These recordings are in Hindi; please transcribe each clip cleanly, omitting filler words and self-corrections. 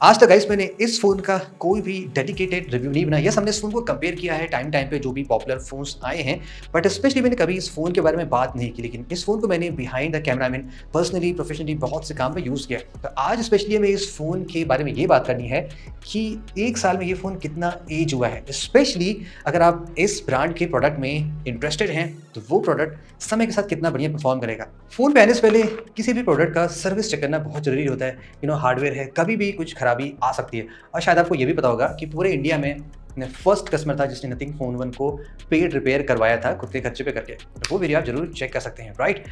आज तक गाइस मैंने इस फ़ोन का कोई भी डेडिकेटेड रिव्यू नहीं बनाया। यस, हमने इस फ़ोन को कंपेयर किया है टाइम टाइम पे जो भी पॉपुलर फ़ोन्स आए हैं, बट स्पेशली मैंने कभी इस फ़ोन के बारे में बात नहीं की। लेकिन इस फ़ोन को मैंने बिहाइंड द कैमरा में पर्सनली, प्रोफेशनली बहुत से काम पे यूज़ किया है। तो आज स्पेशली हमें इस फ़ोन के बारे में ये बात करनी है कि 1 साल में ये फ़ोन कितना एज हुआ है। स्पेशली अगर आप इस ब्रांड के प्रोडक्ट में इंटरेस्टेड हैं, तो वो प्रोडक्ट समय के साथ कितना बढ़िया परफ़ॉर्म करेगा। फ़ोन पे आने से पहले किसी भी प्रोडक्ट का सर्विस चेक करना बहुत ज़रूरी होता है। हार्डवेयर है, कभी भी कुछ खराबी आ सकती है। और शायद आपको ये भी पता होगा कि पूरे इंडिया में मैं फर्स्ट कस्टमर था जिसने नथिंग फ़ोन 1 को पेड रिपेयर करवाया था खुद के खर्चे पे करके। तो वो वीडियो आप ज़रूर चेक कर सकते हैं, राइट?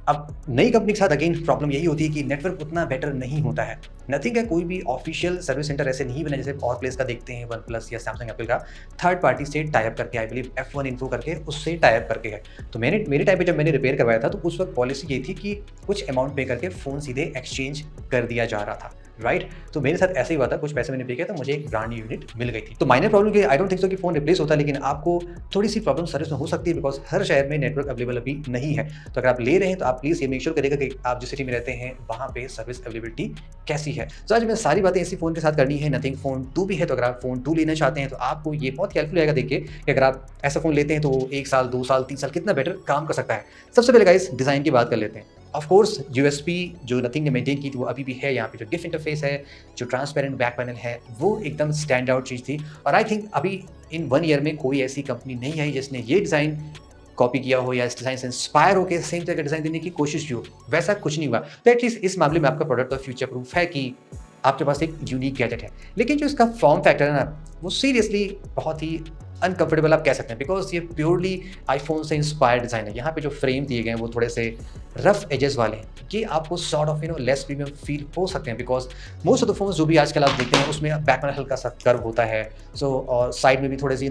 अब नई कंपनी के साथ अगेन प्रॉब्लम यही होती है कि नेटवर्क उतना बेटर नहीं होता है। नथिंग का कोई भी ऑफिशियल सर्विस सेंटर ऐसे नहीं बना जैसे और प्लेस का देखते हैं, वन प्लस या सैमसंग एप्पल का थर्ड पार्टी से टाई अप करके, आई बिलीव F1 इन्फो करके उससे टाई अप करके है। तो मेरे टाइम पे जब मैंने रिपेयर करवाया था तो उस वक्त पॉलिसी ये थी कि कुछ अमाउंट पे करके फ़ोन सीधे एक्सचेंज कर दिया जा रहा था, राइट? तो मेरे साथ ऐसे ही हुआ था, कुछ पैसे मैंने पे किया तो मुझे एक ब्रांड न्यू यूनिट मिल गई थी। तो माइनर प्रॉब्लम कि आई डोंट थिंक सो कि फ़ोन रिप्लेस होता है, लेकिन आपको थोड़ी-सी प्रॉब्लम सर्विस में हो सकती है बिकॉज़ हर शहर में नेटवर्क अवेलेबल अभी नहीं है। तो अगर आप ले रहे हैं तो आप प्लीज़ ये मेक श्योर करिएगा कि आप जिस सिटी में रहते हैं वहाँ पे सर्विस अवेलेबिलिटी कैसी है। तो आज मैं सारी बातें इसी फ़ोन के साथ करनी है। नथिंग फ़ोन 2 भी है, तो अगर आप फ़ोन 2 लेना चाहते हैं तो आपको ये बहुत हेल्पफुल रहेगा देख के कि अगर आप ऐसा फ़ोन लेते हैं तो 1 साल, 2 साल, 3 साल कितना बेटर काम कर सकता है। सबसे पहले गाइस डिज़ाइन की बात कर लेते हैं। ऑफ कोर्स यूएसपी जो नथिंग ने मेंटेन की थी वो अभी भी है। यहाँ पे जो गिफ इंटरफेस है, जो ट्रांसपेरेंट बैक पैनल है, वो एकदम स्टैंड आउट चीज़ थी। और आई थिंक अभी इन 1 ईयर में कोई ऐसी कंपनी नहीं आई जिसने ये डिज़ाइन कॉपी किया हो या इस डिज़ाइन से इंस्पायर होकर सेम तरह का डिज़ाइन देने की कोशिश की हो। वैसा कुछ नहीं हुआ। तो एटलीस्ट इस मामले में आपका प्रोडक्ट तो फ्यूचर प्रूफ है कि आपके पास एक यूनिक गैजेट है। लेकिन जो इसका फॉर्म फैक्टर है ना, वो सीरियसली बहुत ही अनकंफर्टेबल आप कह सकते हैं बिकॉज़ ये प्योरली आईफ़ोन से इंस्पायर्ड डिज़ाइन है। यहाँ पे जो फ्रेम दिए गए हैं वो थोड़े से रफ एजेस वाले हैं। ये आपको sort of less premium feel हो सकते हैं because most of the phones जो भी आजकल आप देखते हैं उसमें बैक पैनल हल्का सा कर्व होता है। और साइड में भी थोड़े से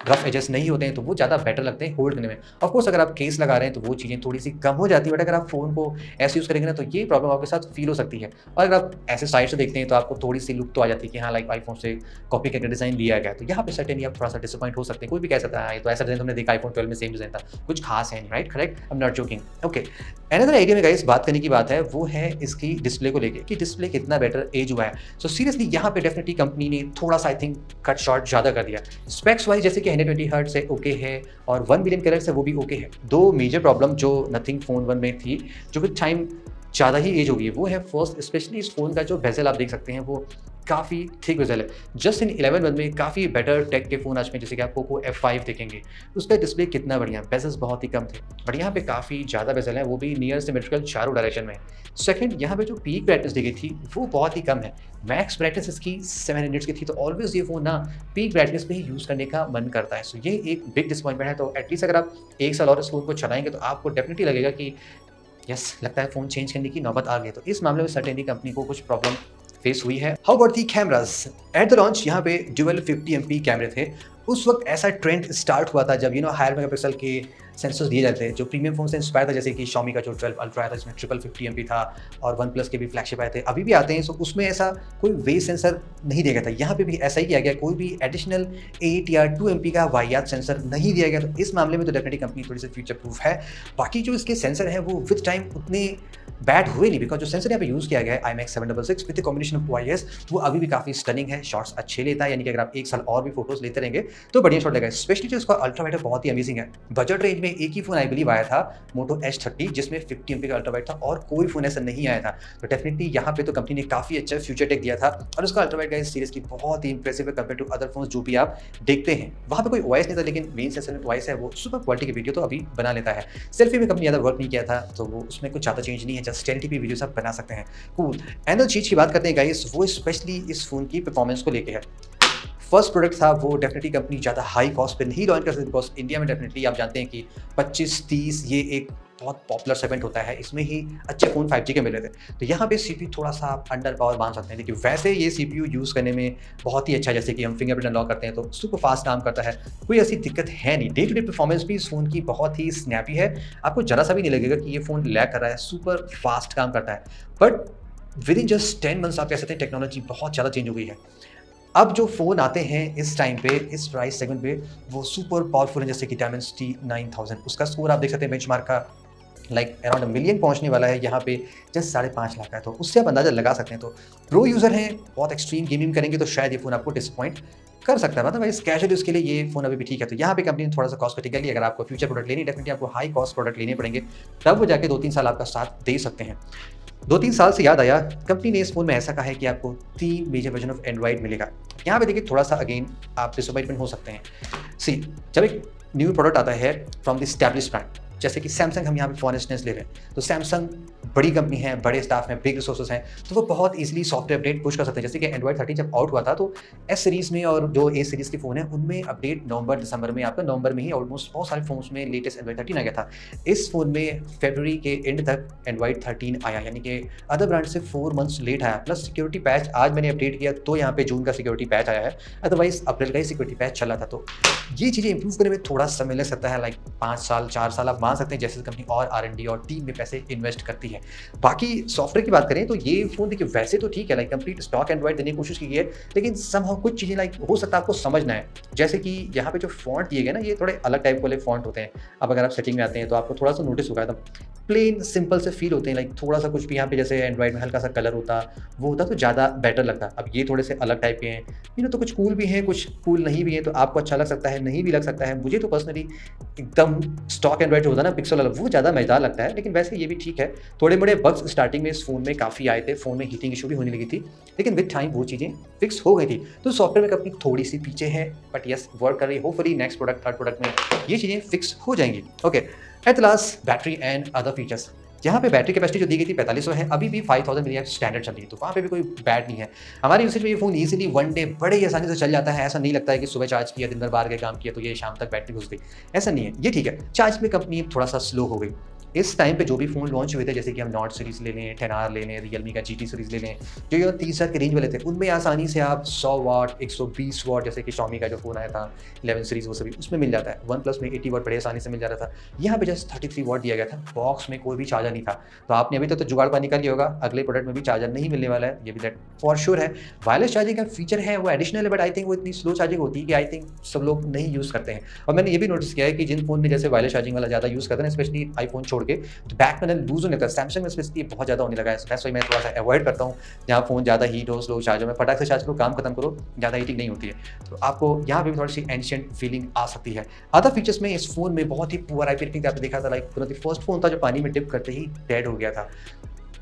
रफ एजेस नहीं होते हैं, तो वो ज़्यादा बेटर लगते हैं होल्ड करने में। ऑफ कोर्स अगर आप केस लगा रहे हैं तो वो चीज़ें थोड़ी-सी कम हो जाती है, बट अगर आप फ़ोन को ऐसे यूज़ करेंगे ना तो ये प्रॉब्लम आपके साथ फ़ील हो सकती है। और अगर आप ऐसे साइड से देखते हैं तो आपको थोड़ी-सी लुक तो आ जाती है कि हाँ, लाइक आईफ़ोन से कॉपी करके डिज़ाइन लिया गया है। तो यहाँ पे सर्टेनली आप थोड़ा-सा डिसअपॉइंट हो सकते हैं। कोई भी कह सकता है, हाँ, ये तो ऐसा डिज़ाइन तुमने देखा आईफ़ोन 12 में सेम डिज़ाइन था, कुछ खास है नहीं, right? Correct? I am not joking. Okay, another idea में गाइस बात करने की बात है, वो है इसकी डिस्प्ले को लेके कि डिस्प्ले कितना बेटर एज हुआ है। सो सीरियसली यहाँ पे डेफिनिटली कंपनी ने थोड़ा-सा आई थिंक कट शॉर्ट ज़्यादा कर दिया। स्पेक्स वाइज़ जैसे कि 120 हर्ट्ज़ है, ओके है, और 1 बिलियन कलर्स है, वो भी ओके है। 2 मेजर प्रॉब्लम जो नथिंग फ़ोन 1 में थी, जो विद टाइम ज़्यादा ही एज हो गई है, वो है फर्स्ट स्पेशली इस फ़ोन का जो बेज़ल आप देख सकते हैं वो काफ़ी थिक बेज़ल है। जस्ट इन 11 वन में काफ़ी बेटर टेक के फ़ोन आज में जैसे कि आप पोको F5 देखेंगे, उसका डिस्प्ले कितना बढ़िया, बेज़ल्स बहुत ही कम थे। बट यहाँ पे काफ़ी ज़्यादा बेज़ल है, वो भी नियर सिमेट्रिकल चारों डायरेक्शन में। सेकंड, यहाँ पे जो पीक ब्राइटनेस दी गई थी वो बहुत ही कम है। मैक्स ब्राइटनेस इसकी 700 की थी, तो ऑलवेज़ ये फ़ोन ना पीक ब्राइटनेस पे ही यूज़ करने का मन करता है। सो ये एक बिग डिसअपॉइंटमेंट है। तो एटलीस्ट अगर आप 1 साल और इस फ़ोन को चलाएँगे तो आपको डेफिनिटली लगेगा कि यस, लगता है फ़ोन चेंज करने की नौबत आ गई है। तो इस मामले में सर्टेनली कंपनी को कुछ प्रॉब्लम फेस हुई है। How about the cameras? At the launch यहाँ पे ड्यूअल 50 एमपी कैमरे थे। उस वक्त ऐसा ट्रेंड स्टार्ट हुआ था जब हायर मेगापिक्सल के सेंसर्स दिए जाते हैं, जो प्रीमियम फ़ोन से इंस्पायर था, जैसे कि Xiaomi का जो 12 अल्ट्रा आया था जिसमें ट्रिपल 50 एमपी था, और वन प्लस के भी फ्लैगशिप आए थे, अभी भी आते हैं। सो उसमें ऐसा कोई वेव सेंसर नहीं दिया गया था। यहाँ पे भी ऐसा ही किया गया, कोई भी एडिशनल 8 या 2 एमपी का वाहियात सेंसर नहीं दिया गया। तो इस मामले में तो डेफिनेटली कंपनी थोड़ी सी फ्यूचर प्रूफ है। बाकी जो इसके सेंसर है वो विद टाइम उतने बैड हुए नहीं, बिकॉज जो सेंसर यहाँ पे यूज़ किया गया है IMX 766 with combination of OIS, वो अभी भी काफ़ी स्टनिंग है, शॉट्स अच्छे लेता है। यानी कि अगर आप 1 साल और भी फोटोज लेते रहेंगे तो बढ़िया शॉट लेगा। स्पेशली जो इसका अल्ट्रा वाइड है बहुत ही अमेजिंग है। बजट रेंज में एक ही फोन आई बिलीव आया था, मोटो H30, जिसमें 50 एमपी का अल्ट्रा वाइड था, और कोई फोन ऐसा नहीं आया था। तो डेफिनेटली यहाँ पे तो कंपनी ने काफ़ी अच्छा फ्यूचर टेक दिया था, और उसका अल्ट्रा वाइड गाइस सीरियसली बहुत ही इंप्रेसिव है कंपेयर टू अदर फोन जो भी आप देखते हैं। वहाँ पे कोई OIS नहीं था, लेकिन मेन सेंसर में OIS है, वो सुपर क्वालिटी की वीडियो तो अभी बना लेता है। सेल्फी में कंपनी ज़्यादा वर्क नहीं किया था, तो वो उसमें कुछ ज़्यादा चेंज नहीं है, जस्ट 1080p वीडियोस आप बना सकते हैं। कूल। एंड चीज़ की बात करते हैं गाइस, वो स्पेशली इस फोन की परफॉर्मेंस को लेके है। फर्स्ट प्रोडक्ट था, वो डेफिनेटली कंपनी ज़्यादा हाई कॉस्ट पे नहीं लॉन्च कर सकती, बिकॉज इंडिया में डेफिनेटली आप जानते हैं कि 25-30 ये एक बहुत पॉपुलर सेगमेंट होता है, इसमें ही अच्छे फ़ोन 5G के मिले थे। तो यहाँ पे CPU थोड़ा सा आप अंडर पावर मान सकते हैं, लेकिन वैसे ये CPU यूज़ करने में बहुत ही अच्छा है। जैसे कि हम फिंगरप्रिंट अनलॉक करते हैं तो सुपर फास्ट काम करता है, कोई ऐसी दिक्कत है नहीं। डे टू डे परफॉर्मेंस भी इस फ़ोन की बहुत ही स्नैपी है, आपको ज़रा सा भी नहीं लगेगा कि ये फ़ोन लैग कर रहा है, सुपर फास्ट काम करता है। But with in just 10 months आप कह सकते हैं टेक्नोलॉजी बहुत ज़्यादा चेंज हो गई है। अब जो फ़ोन आते हैं इस टाइम पे, इस प्राइस सेगमेंट पे, वो सुपर पावरफुल है, जैसे कि Dimensity 9000, उसका स्कोर आप देख सकते हैं बेंचमार्क का लाइक अराउंड मिलियन पहुंचने वाला है, यहाँ पे जस्ट 5.5 लाख का है, तो उससे आप अंदाजा लगा सकते हैं। तो प्रो यूज़र हैं, बहुत एक्सट्रीम गेमिंग करेंगे तो शायद ये फ़ोन आपको डिसअपॉइंट कर सकता है, मतलब इस कैजुअल यूज़ के लिए ये फ़ोन अभी भी ठीक है। तो यहाँ पे कंपनी ने थोड़ा सा कॉस्ट कटिंग कर ली। अगर आपको फ्यूचर प्रोडक्ट लेनी, डेफिनेटली आपको हाई कॉस्ट प्रोडक्ट लेने पड़ेंगे, तब वो जाके 2-3 साल आपका साथ दे सकते हैं। 2-3 साल से याद आया, कंपनी ने इस फ़ोन में ऐसा कहा है कि आपको 3 मेजर वर्जन ऑफ एंड्रॉइड मिलेगा। यहाँ पे देखिए थोड़ा सा अगेन आप डिसअपॉइंटमेंट हो सकते हैं। सी, जब एक न्यू प्रोडक्ट आता है फ्रॉम द एस्टैब्लिश्ड ब्रांड, जैसे कि सैमसंग हम यहाँ पे फॉर इंस्टेंस ले रहे हैं, तो सैमसंग बड़ी कंपनी है, बड़े स्टाफ हैं, बिग रिसोर्सेज हैं, तो वो बहुत इजीली सॉफ्टवेयर अपडेट पुश कर सकते हैं। जैसे कि एंड्रॉइड 13 जब आउट हुआ था तो एस सीरीज़ में और जो ए सीरीज़ के फ़ोन है उनमें अपडेट नवंबर-दिसंबर में, आपका नवंबर में ही ऑलमोस्ट बहुत सारे फ़ोन्स में लेटेस्ट एंड्रॉइड 13 आ गया था। इस फ़ोन में फरवरी के एंड तक एंड्रॉइड 13 आया, यानी कि अदर ब्रांड से 4 मंथ्स लेट आया। प्लस सिक्योरिटी पैच आज मैंने अपडेट किया तो यहाँ पे जून का सिक्योरिटी पैच आया है, अदरवाइज अप्रैल का ही सिक्योरिटी पैच चला था। तो ये चीज़ें इंप्रूव करने में थोड़ा समय लग सकता है, लाइक 5 साल 4 साल आप मान सकते हैं, जैसे कंपनी और R&D और टीम में पैसे इन्वेस्ट करती है। बाकी सॉफ्टवेयर की बात करें तो ये फ़ोन देखिए वैसे तो ठीक है, लाइक कंप्लीट स्टॉक एंड्रॉइड देने की कोशिश की है, लेकिन समहाउ कुछ चीज़ें लाइक हो सकता है आपको समझना है। जैसे कि यहाँ पे जो फॉन्ट दिए गए ना, ये थोड़े अलग टाइप वाले फॉन्ट होते हैं। अब अगर आप सेटिंग में आते हैं तो आपको थोड़ा सा नोटिस होगा, एकदम प्लेन सिंपल से फील होते हैं, लाइक थोड़ा सा कुछ भी यहाँ पे जैसे एंड्रॉइड में हल्का सा कलर होता वो होता तो ज़्यादा बेटर लगता। अब ये थोड़े से अलग टाइप के हैं, तो कुछ कूल भी हैं, कुछ कूल नहीं भी हैं, तो आपको अच्छा लग सकता है, नहीं भी लग सकता है। मुझे तो पर्सनली एकदम स्टॉक एंड्रॉइड जो होता है ना, पिक्सल वाला, वो ज़्यादा मज़ेदार लगता है, लेकिन वैसे ये भी ठीक है। थोड़े बड़े बग्स स्टार्टिंग में इस फ़ोन में काफ़ी आए थे, फ़ोन में हीटिंग इशू भी होने लगी थी, लेकिन विद टाइम वो चीज़ें फिक्स हो गई थी। तो सॉफ्टवेयर में कंपनी थोड़ी सी पीछे है, बट यस वर्क कर रही है। Hopefully next product, third product में ये चीज़ें फिक्स हो जाएंगी। Okay, at last battery and other features. यहाँ पे बैटरी कैपेसिटी जो दी गई थी 4500 है, अभी भी 5000 मिली स्टैंडर्ड चल रही है, तो वहाँ पे भी कोई बैड नहीं है। हमारे यूसेज में ये फ़ोन ईजिली 1 डे बड़े ही आसानी से चल जाता है। ऐसा नहीं लगता है कि सुबह चार्ज किया, दिन भर बाहर गए काम किया तो ये शाम तक बैटरी घुस गई, ऐसा नहीं है। ये ठीक है। चार्ज में कंपनी थोड़ा सा स्लो हो गई। इस टाइम पे जो भी फ़ोन लॉन्च हुए थे, जैसे कि हम नॉट सीरीज़ ले लें, 10R ले लें, रियलमी का GT सीरीज़ ले लें, जो ये 30,000 के रेंज वाले थे, उनमें आसानी से आप 100 वाट, 120 वाट, जैसे कि Xiaomi का जो फ़ोन आया था 11 सीरीज़, वो सभी उसमें मिल जाता है। वन प्लस में 80 वाट बड़े आसानी से मिल जाता था। यहाँ पे जस्ट 33 वाट दिया गया था, बॉक्स में कोई भी चार्जर नहीं था। तो आपने अभी तक तो जुगाड़ पानी कर लिया होगा, अगले प्रोडक्ट में भी चार्जर नहीं मिलने वाला है, ये भी दैट फॉर श्योर है। वायरलेस चार्जिंग का फीचर है, वो एडिशनल है, बट आई थिंक वो इतनी स्लो चार्जिंग होती है कि आई थिंक सब लोग नहीं यूज़ करते हैं। और मैंने ये भी नोटिस किया है कि जिन फ़ोन में जैसे वायरलेस चार्जिंग वाला ज़्यादा यूज़ करते हैं, स्पेशली आईफोन छोड़ के, तो बैक पैनल लूज होने लगता है। सैमसंग में स्पेशली बहुत ज़्यादा होने लगा है, दैट्स व्हाई मैं थोड़ा सा अवॉइड करता हूँ। जहाँ फ़ोन ज़्यादा हीट हो, स्लो चार्ज हो, मैं फटाक से चार्ज करो, काम खत्म करो, ज़्यादा हीटिंग नहीं होती है। तो आपको यहाँ पे भी थोड़ी सी एंशिएंट फीलिंग आ सकती है। अदर फीचर्स में इस फ़ोन में बहुत ही पुअर IP रेटिंग आपने देखा था, लाइक फर्स्ट फ़ोन था जो पानी में डिप करते ही डेड हो गया था।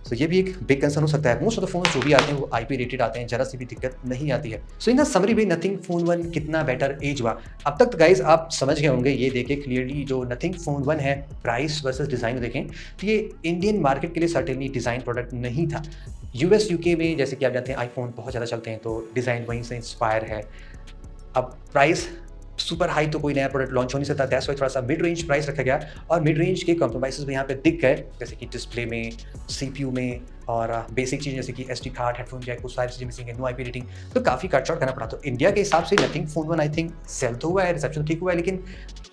तो ये भी एक बिग कंसर्न हो सकता है। मोस्ट ऑफ द फोन जो भी आते हैं वो IP रेटेड आते हैं, जरा सी भी दिक्कत नहीं आती है। सो इन द समरी भी नथिंग फोन 1 कितना बेटर एज हुआ। अब तक गाइज आप समझ गए होंगे, ये देखे क्लियरली जो नथिंग फोन 1 है, प्राइस वर्सेस डिज़ाइन देखें तो ये इंडियन मार्केट के लिए सर्टेनली डिज़ाइन प्रोडक्ट नहीं था। US UK में जैसे कि आप जानते हैं आईफोन बहुत ज़्यादा चलते हैं, तो डिज़ाइन वहीं से इंस्पायर है। अब प्राइस सुपर हाई तो कोई नया प्रोडक्ट लॉन्च हो नहीं सकता, दैट्स व्हाई थोड़ा सा मिड रेंज प्राइस रखा गया, और मिड रेंज के कॉम्प्रोमाइज़ भी यहाँ पे दिख गए, जैसे कि डिस्प्ले में, CPU में, और बेसिक चीज़ जैसे कि SD कार्ड, हेडफोन जैक, कुछ सारी चीज़ें मिसिंग है, नो IP रेटिंग, तो काफ़ी कट शॉर्ट करना पड़ा। तो इंडिया के हिसाब से nothing phone 1 I think sell तो हुआ है, रिसेप्शन ठीक हुआ है, लेकिन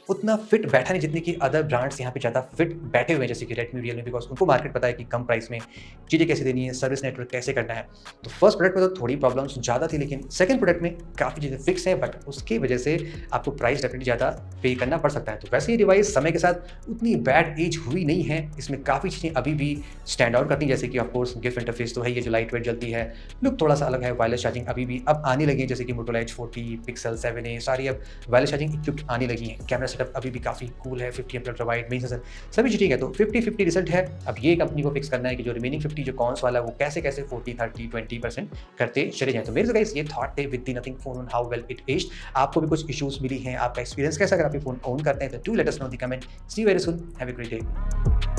उतना फिट बैठा नहीं जितनी कि अदर ब्रांड्स यहाँ पे ज़्यादा फिट बैठे हुए हैं, जैसे कि रेडमी, रियलमी, बिकॉज उनको मार्केट पता है कि कम प्राइस में चीज़ें कैसे देनी है, सर्विस नेटवर्क कैसे करना है। तो फर्स्ट प्रोडक्ट में तो थोड़ी प्रॉब्लम्स ज़्यादा थी, लेकिन सेकंड प्रोडक्ट में काफ़ी चीज़ें फिक्स हैं, बट उसकी वजह से आपको प्राइस डेफिनेटली ज़्यादा पे करना पड़ सकता है। तो वैसे ये डिवाइस समय के साथ उतनी बैड एज हुई नहीं है, इसमें काफ़ी चीज़ें अभी भी स्टैंड आउट करती हैं, जैसे कि ऑफकोर्स गिफ इंटरफेस तो है, ये जो लाइट वेट जलती है, लुक थोड़ा सा अलग है, वायरलेस चार्जिंग अभी भी अब आने लगी है, जैसे कि Motorola H40, Pixel 7a, सारी अब वायरलेस चार्जिंग इक्विप्ड आने लगी है। कैमरा सेटअप अभी भी काफ़ी कूल है, 50 amp ultra wide, main sensor, सभी चीज़ ठीक है। तो 50-50 रिजल्ट है। अब ये कंपनी को फिक्स करना है कि जो रिमेनिंग 50 जो कॉन्स वाला है वो कैसे 40, 30, 20% करते चले जाएं। तो मेरे गाइस ये थॉट थे with the nothing phone, how well it aged. आपको भी कुछ इश्यूज मिली हैं, आपका एक्सपीरियंस कैसा अगर आप ये फोन ओन करते हैं, तो do let us know in the comment. See you very soon, have a great day.